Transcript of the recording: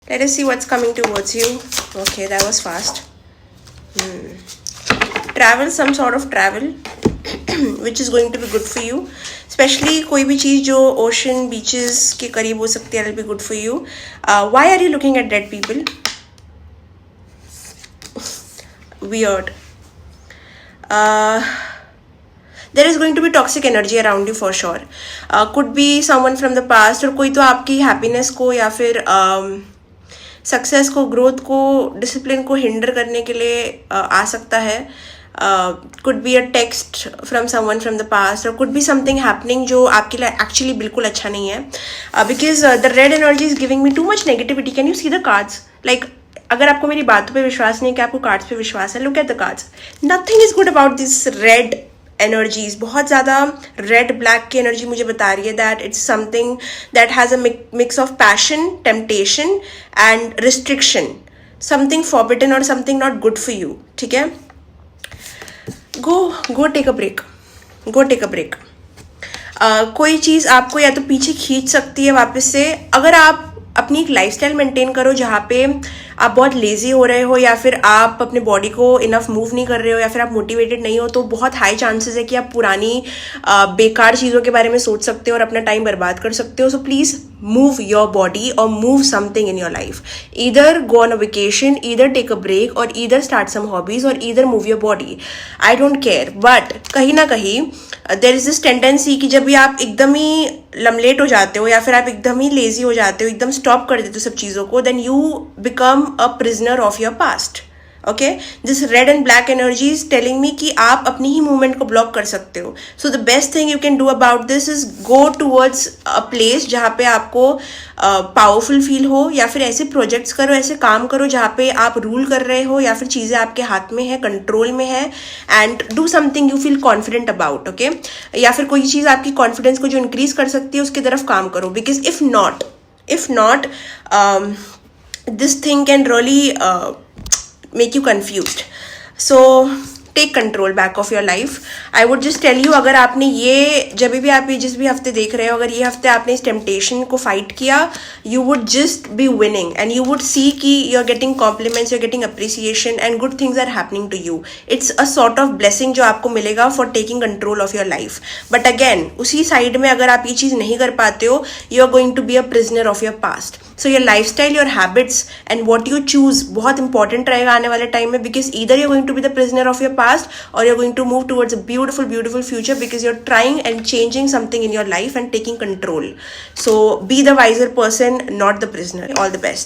Let us see what's coming towards you. Okay, that was fast. Travel, some sort of travel which is going to be good for you. Especially कोई भी चीज़ जो ocean, beaches के करीब हो सकती है, will be good for you. Why are you looking at dead people? Weird. There is going to be toxic energy around you for sure. Could be someone from the past, और कोई तो आपकी happiness को या फिर success को, growth को, discipline को हिंडर करने के लिए आ सकता है. Could be a text from someone from the past, और कुड बी समथिंग हैपनिंग जो आपके लिए एक्चुअली बिल्कुल अच्छा नहीं है. Because the red energy is giving me too much negativity. Can you see the cards? Like अगर आपको मेरी बातों पे विश्वास नहीं है कि आपको कार्ड्स पे विश्वास है, look at the cards. Nothing is good about this red energies. बहुत ज़्यादा रेड ब्लैक की एनर्जी मुझे बता रही है that it's something that has a mix of passion, temptation and restriction. Something forbidden और something not good for you. ठीक है, go take a break. Go take a break. कोई चीज़ आपको या तो पीछे खींच सकती है वापस से. अगर आप अपनी एक लाइफस्टाइल मेंटेन करो जहाँ पे आप बहुत लेजी हो रहे हो, या फिर आप अपने बॉडी को इनफ मूव नहीं कर रहे हो, या फिर आप मोटिवेटेड नहीं हो, तो बहुत हाई चांसेस है कि आप पुरानी बेकार चीज़ों के बारे में सोच सकते हो और अपना टाइम बर्बाद कर सकते हो. So please move your body और move something in your life. Either go on a vacation, either take a break, और ईदर स्टार्ट सम हॉबीज, और either move your body. I don't care, but कहीं ना कहीं there is this tendency कि जब भी आप एकदम ही लमलेट हो जाते हो या फिर आप एकदम ही लेजी हो जाते हो, एकदम स्टॉप कर देते हो सब चीज़ों को, then you become a prisoner of your past. Okay, this red and black energy is telling me कि आप अपनी ही मूवमेंट को ब्लॉक कर सकते हो. So the best thing you can do about this is go towards a place जहाँ पे आपको पावरफुल फील हो, या फिर ऐसे प्रोजेक्ट्स करो, ऐसे काम करो जहाँ पे आप रूल कर रहे हो, या फिर चीज़ें आपके हाथ में है, कंट्रोल में है, and do something you feel confident about. Okay, या फिर कोई चीज़ आपकी कॉन्फिडेंस को जो इंक्रीज कर सकती है उसकी तरफ काम करो. Because if not this thing can really make you confused. So take control back of your life. I would just tell you, अगर आपने ये जब भी आप ये जिस भी हफ्ते देख रहे हो, अगर ये हफ्ते आपने इस टेम्पटेशन को फाइट किया, you would just be winning and you would see कि you're getting compliments, you're getting appreciation and good things are happening to you. It's a sort of blessing जो आपको मिलेगा for taking control of your life. But again, उसी side में अगर आप ये चीज़ नहीं कर पाते हो, you're going to be a prisoner of your past. So your lifestyle, your habits and what you choose बहुत important रहेगा आने वाले टाइम में, because either you're going to be the prisoner of your past or you're going to move towards a beautiful, beautiful future because you're trying and changing something in your life and taking control. So be the wiser person, not the prisoner. All the best.